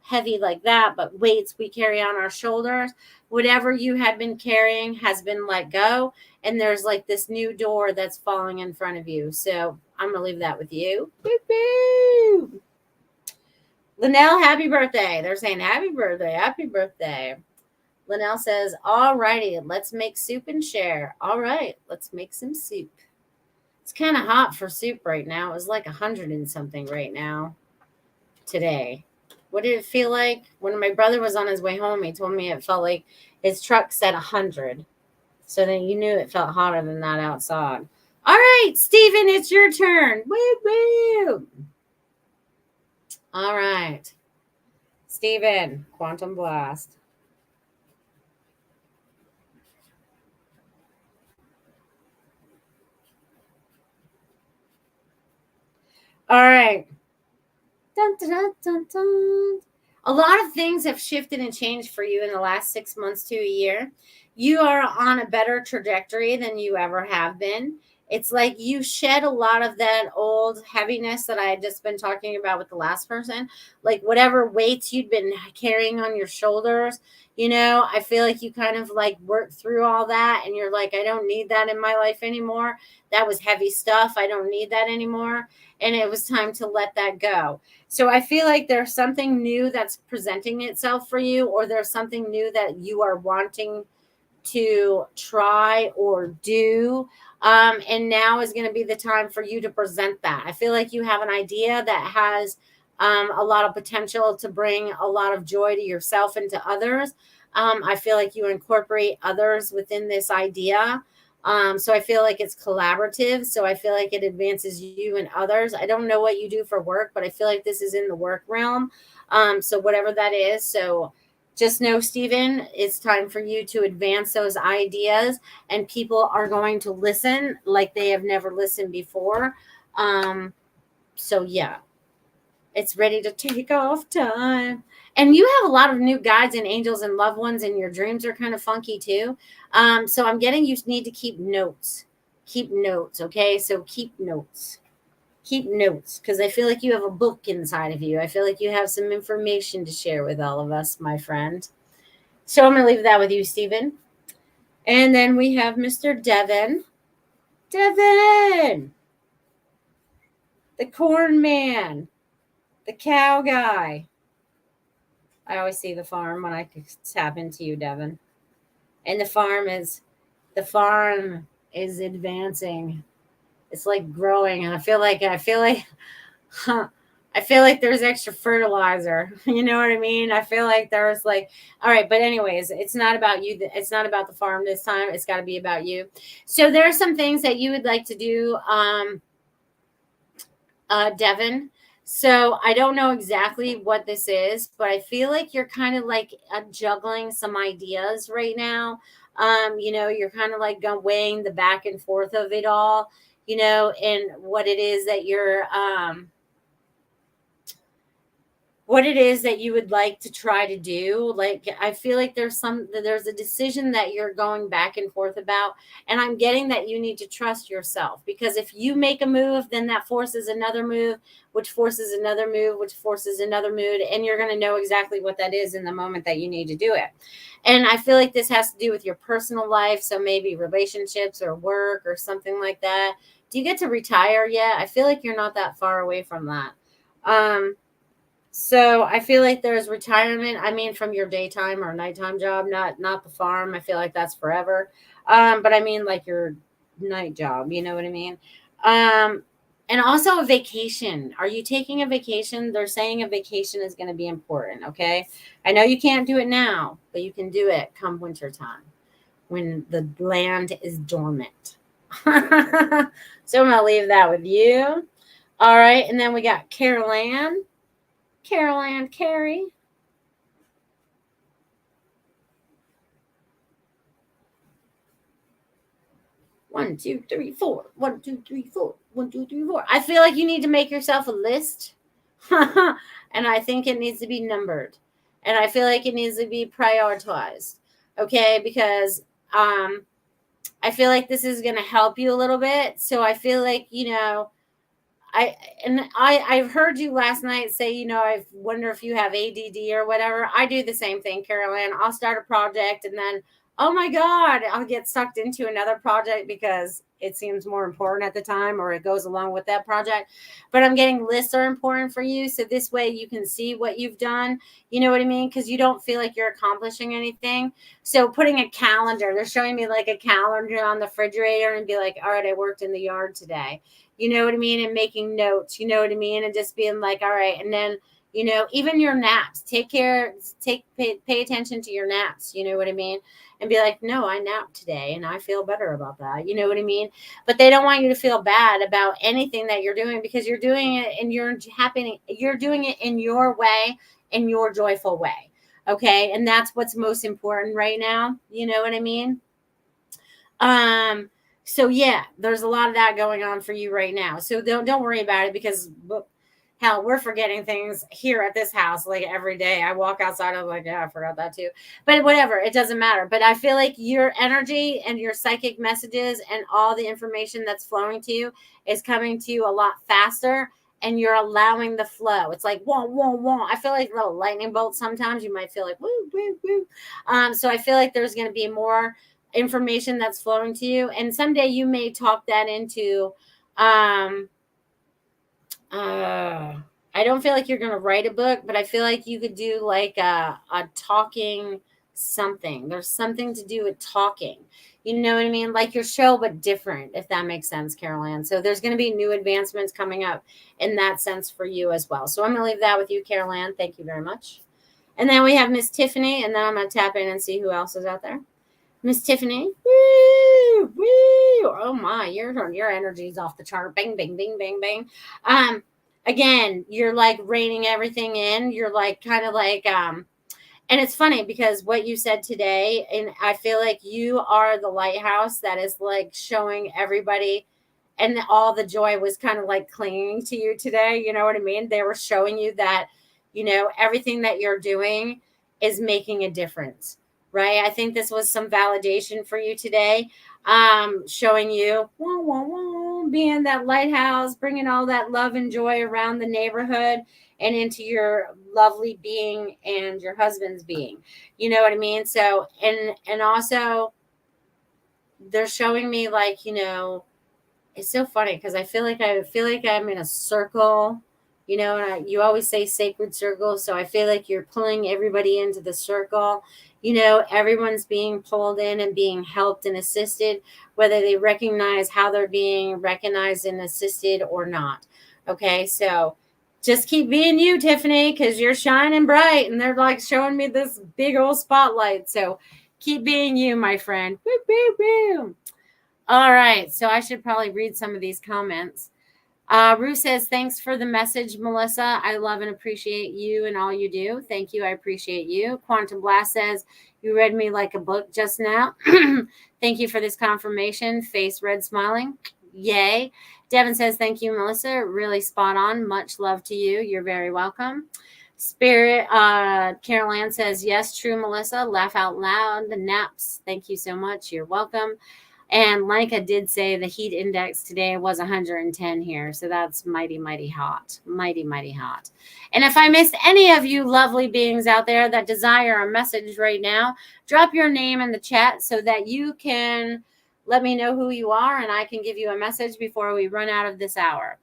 Speaker 1: heavy like that, but weights we carry on our shoulders. Whatever you had been carrying has been let go, and there's like this new door that's falling in front of you. So I'm going to leave that with you. Woo-hoo! Linnell, happy birthday. They're saying happy birthday, happy birthday. Linnell says, all righty, let's make soup and share. All right, let's make some soup. It's kind of hot for soup right now. It was like 100 and something right now today. What did it feel like? When my brother was on his way home, he told me it felt like his truck said 100. So then you knew it felt hotter than that outside. All right, Stephen, it's your turn. Woo-woo. All right. Stephen, Quantum Blast. All right. Dun, dun, dun, dun, dun. A lot of things have shifted and changed for you in the last 6 months to a year. You are on a better trajectory than you ever have been. It's like you shed a lot of that old heaviness that I had just been talking about with the last person. Like whatever weights you'd been carrying on your shoulders, I feel like you kind of like worked through all that and you're like, I don't need that in my life anymore. That was heavy stuff. I don't need that anymore. And it was time to let that go. So I feel like there's something new that's presenting itself for you, or there's something new that you are wanting to try or do. And now is going to be the time for you to present that. I feel like you have an idea that has a lot of potential to bring a lot of joy to yourself and to others. I feel like you incorporate others within this idea. So I feel like it's collaborative. So I feel like it advances you and others. I don't know what you do for work, but I feel like this is in the work realm. So whatever that is. So just know, Stephen, it's time for you to advance those ideas, and people are going to listen like they have never listened before. So yeah, it's ready to take off time. And you have a lot of new guides and angels and loved ones, and your dreams are kind of funky too. So I'm getting you need to keep notes. Keep notes, okay? So keep notes. Keep notes, because I feel like you have a book inside of you. I feel like you have some information to share with all of us, my friend. So I'm going to leave that with you, Stephen. And then we have Mr. Devin. Devin! The corn man. The cow guy. I always see the farm when I tap into you, Devin. And the farm is advancing. It's like growing. And I feel like I feel like there's extra fertilizer. You know what I mean? I feel like there's like, all right, but anyways, it's not about you. It's not about the farm this time. It's got to be about you. So there are some things that you would like to do, Devin. So I don't know exactly what this is, but I feel like you're kind of like juggling some ideas right now. You're kind of like weighing the back and forth of it all, and what it is that what it is that you would like to try to do. Like, I feel like there's a decision that you're going back and forth about. And I'm getting that you need to trust yourself, because if you make a move, then that forces another move, which forces another move, which forces another move. And you're going to know exactly what that is in the moment that you need to do it. And I feel like this has to do with your personal life. So maybe relationships or work or something like that. Do you get to retire yet? I feel like you're not that far away from that. So I feel like there's retirement. I mean, from your daytime or nighttime job, not the farm. I feel like that's forever. But I mean, like your night job. You know what I mean? And also a vacation. Are you taking a vacation? They're saying a vacation is going to be important. Okay, I know you can't do it now, but you can do it come wintertime when the land is dormant. So I'm gonna leave that with you. All right, and then we got Carrie. 1, 2, 3, 4. 1, 2, 3, 4. 1, 2, 3, 4. I feel like you need to make yourself a list. And I think it needs to be numbered. And I feel like it needs to be prioritized. Okay, because I feel like this is going to help you a little bit. So I feel like, I've heard you last night say, I wonder if you have ADD or whatever. I do the same thing, Carolyn. I'll start a project and then, oh my God, I'll get sucked into another project because it seems more important at the time, or it goes along with that project. But I'm getting lists are important for you. So this way you can see what you've done. You know what I mean? Because you don't feel like you're accomplishing anything. So putting a calendar, they're showing me like a calendar on the refrigerator and be like, all right, I worked in the yard today. You know what I mean? And making notes, you know what I mean? And just being like, all right. And then, even your naps, pay attention to your naps. You know what I mean? And be like, no, I napped today and I feel better about that. You know what I mean? But they don't want you to feel bad about anything that you're doing, because you're doing it and you're doing it in your way, in your joyful way. Okay. And that's what's most important right now. You know what I mean? So yeah, there's a lot of that going on for you right now. So don't worry about it, because Hell, we're forgetting things here at this house like every day. I walk outside, I'm like, yeah, I forgot that too. But whatever, it doesn't matter. But I feel like your energy and your psychic messages and all the information that's flowing to you is coming to you a lot faster, and you're allowing the flow. It's like whoa, whoa, whoa. I feel like little lightning bolts sometimes. You might feel like woo, woo, woo. So I feel like there's going to be more information that's flowing to you, and someday you may talk that into I don't feel like you're going to write a book, but I feel like you could do like a talking something. There's something to do with talking. You know what I mean? Like your show, but different, if that makes sense, Carol Ann. So there's going to be new advancements coming up in that sense for you as well. So I'm going to leave that with you, Carol Ann. Thank you very much. And then we have Miss Tiffany, and then I'm going to tap in and see who else is out there. Miss Tiffany. Woo! Woo! Oh my, your energy's off the chart. Bang, bang, bang, bang, bang. Again, you're like reining everything in. You're like kind of like and it's funny because what you said today, and I feel like you are the lighthouse that is like showing everybody, and all the joy was kind of like clinging to you today. You know what I mean? They were showing you that, everything that you're doing is making a difference, right? I think this was some validation for you today, showing you wah, wah, wah, being that lighthouse, bringing all that love and joy around the neighborhood and into your lovely being and your husband's being. You know what I mean? So, and also they're showing me like, it's so funny because I feel like I'm in a circle, and you always say sacred circle. So I feel like you're pulling everybody into the circle. Everyone's being pulled in and being helped and assisted, whether they recognize how they're being recognized and assisted or not. Okay, so just keep being you, Tiffany, because you're shining bright, and they're like showing me this big old spotlight. So keep being you, my friend. Woo, woo, woo. All right, so I should probably read some of these comments. Rue says, thanks for the message, Melissa. I love and appreciate you and all you do. Thank you. I appreciate you. Quantum Blast says, you read me like a book just now. Thank you for this confirmation. Face red smiling. Yay. Devin says, thank you, Melissa. Really spot on. Much love to you. You're very welcome. Spirit, Carol Ann says, yes, true, Melissa. Laugh out loud. The naps. Thank you so much. You're welcome. And Leica did say the heat index today was 110 here. So that's mighty, mighty hot. Mighty, mighty hot. And if I missed any of you lovely beings out there that desire a message right now, drop your name in the chat so that you can let me know who you are and I can give you a message before we run out of this hour.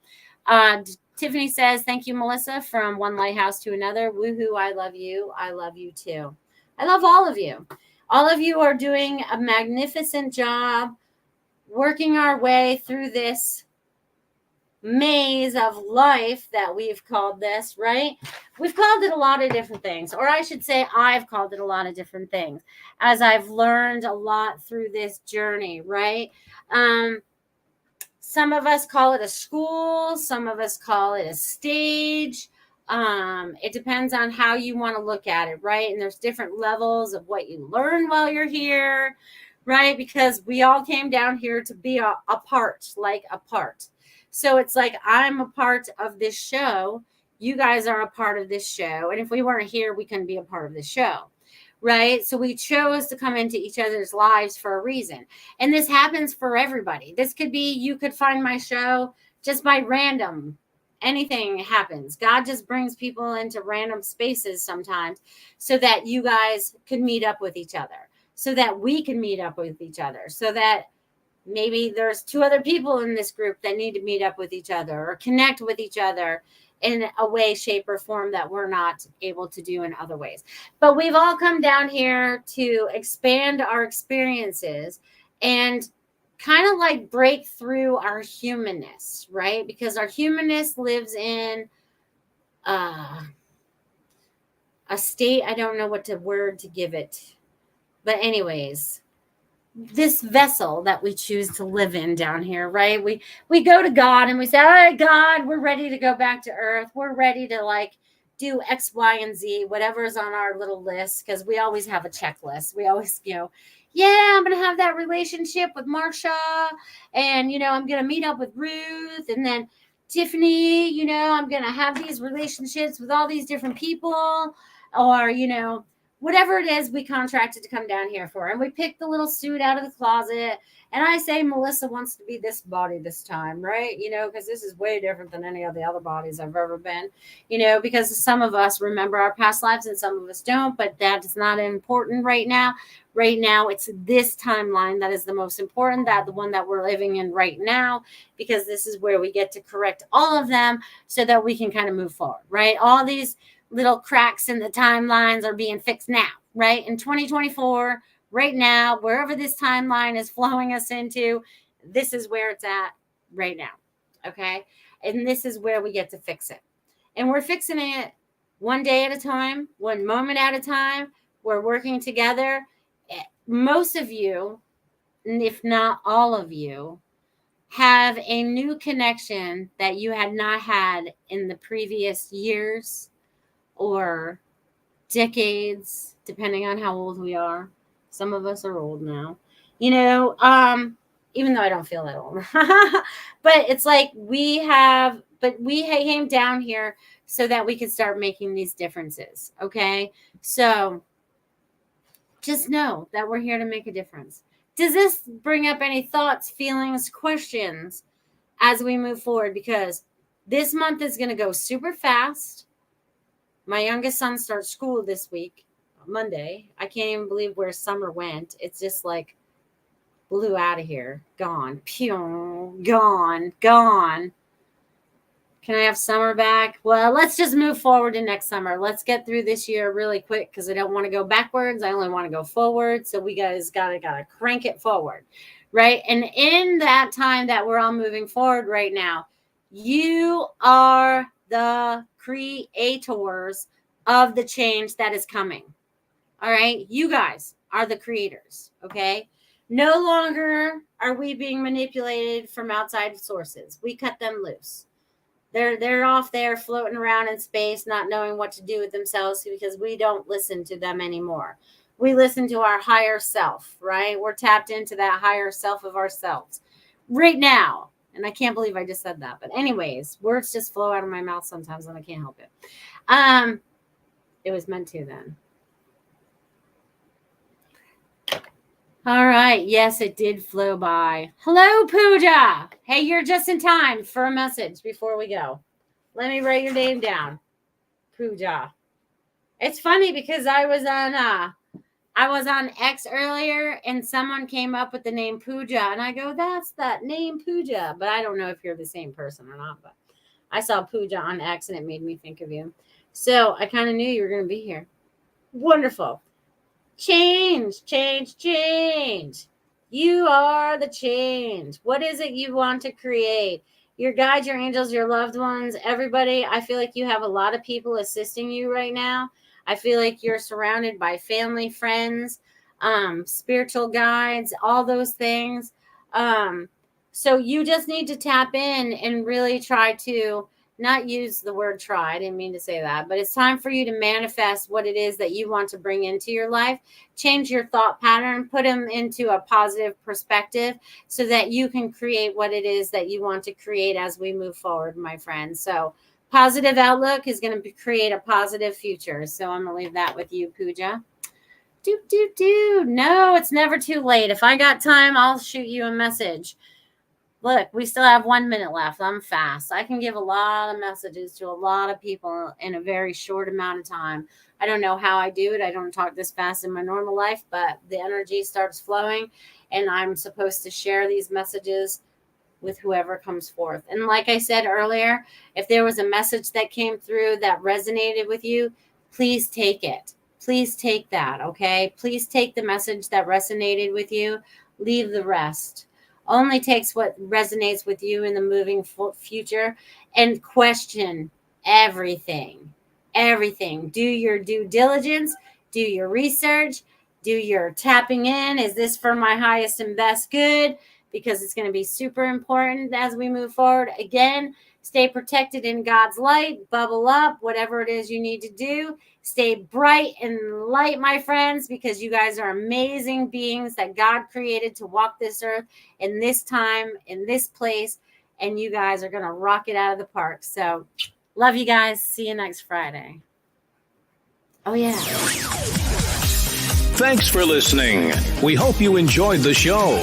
Speaker 1: Tiffany says, thank you, Melissa, from one lighthouse to another. Woohoo, I love you. I love you too. I love all of you. All of you are doing a magnificent job working our way through this maze of life that we've called this, right? We've called it a lot of different things, or I should say I've called it a lot of different things as I've learned a lot through this journey, right? Some of us call it a school, some of us call it a stage. It depends on how you want to look at it, right? And there's different levels of what you learn while you're here, right? Because we all came down here to be a part. So it's like I'm a part of this show. You guys are a part of this show. And if we weren't here, we couldn't be a part of the show, right? So we chose to come into each other's lives for a reason. And this happens for everybody. This could be, you could find my show just by random. Anything happens. God just brings people into random spaces sometimes so that you guys could meet up with each other, so that we can meet up with each other, so that maybe there's two other people in this group that need to meet up with each other or connect with each other in a way, shape, or form that we're not able to do in other ways. But we've all come down here to expand our experiences and kind of like break through our humanness, right? Because our humanness lives in a state, I don't know what word to give it. But anyways, this vessel that we choose to live in down here, right? We go to God and we say, all right, God, we're ready to go back to earth. We're ready to like do X, Y, and Z, whatever's on our little list, because we always have a checklist. We always, yeah, I'm going to have that relationship with Marsha, and, I'm going to meet up with Ruth, and then Tiffany, I'm going to have these relationships with all these different people, or, whatever it is we contracted to come down here for. And we picked the little suit out of the closet. And I say Melissa wants to be this body this time, right? Because this is way different than any of the other bodies I've ever been, because some of us remember our past lives and some of us don't, but that's not important right now. Right now, it's this timeline that is the most important, that the one that we're living in right now, because this is where we get to correct all of them so that we can kind of move forward, right? All these little cracks in the timelines are being fixed now, right? In 2024, right now, wherever this timeline is flowing us into, this is where it's at right now, okay? And this is where we get to fix it. And we're fixing it one day at a time, one moment at a time. We're working together. Most of you, if not all of you, have a new connection that you had not had in the previous years or decades, depending on how old we are. Some of us are old now, even though I don't feel that old. But it's like we came down here so that we could start making these differences. Okay. So just know that we're here to make a difference. Does this bring up any thoughts, feelings, questions as we move forward? Because this month is going to go super fast. My youngest son starts school this week, Monday. I can't even believe where summer went. It's just like blew out of here. Gone. Pew. Gone. Gone. Can I have summer back? Well, let's just move forward to next summer. Let's get through this year really quick because I don't want to go backwards. I only want to go forward. So we guys gotta crank it forward, right? And in that time that we're all moving forward right now, you are the creators of the change that is coming. All right? You guys are the creators, okay? No longer are we being manipulated from outside sources. We cut them loose. They're off there floating around in space, not knowing what to do with themselves because we don't listen to them anymore. We listen to our higher self, right? We're tapped into that higher self of ourselves right now. And I can't believe I just said that. But anyways, words just flow out of my mouth sometimes and I can't help it. It was meant to then. All right. Yes, it did flow by. Hello, Pooja. Hey, you're just in time for a message before we go. Let me write your name down. Pooja. It's funny because I was on X earlier and someone came up with the name Pooja and I go, that's that name Pooja. But I don't know if you're the same person or not, but I saw Pooja on X and it made me think of you. So I kind of knew you were going to be here. Wonderful. Change, change, change. You are the change. What is it you want to create? Your guides, your angels, your loved ones, everybody. I feel like you have a lot of people assisting you right now. I feel like you're surrounded by family, friends, spiritual guides, all those things. So you just need to tap in and really try to not use the word try. I didn't mean to say that, but it's time for you to manifest what it is that you want to bring into your life. Change your thought pattern, put them into a positive perspective so that you can create what it is that you want to create as we move forward, my friend. So positive outlook is going to create a positive future. So I'm going to leave that with you, Pooja. No, it's never too late. If I got time, I'll shoot you a message. Look, we still have 1 minute left. I'm fast. I can give a lot of messages to a lot of people in a very short amount of time. I don't know how I do it. I don't talk this fast in my normal life, but the energy starts flowing and I'm supposed to share these messages with whoever comes forth. And like I said earlier, if there was a message that came through that resonated with you, please take it. Please take that, okay? Please take the message that resonated with you. Leave the rest. Only takes what resonates with you in the moving future and question everything. Everything. Do your due diligence. Do your research. Do your tapping in. Is this for my highest and best good? Because it's going to be super important as we move forward. Again, stay protected in God's light. Bubble up, whatever it is you need to do. Stay bright and light, my friends, because you guys are amazing beings that God created to walk this earth in this time, in this place, and you guys are going to rock it out of the park. So love you guys. See you next Friday. Oh, yeah.
Speaker 2: Thanks for listening. We hope you enjoyed the show.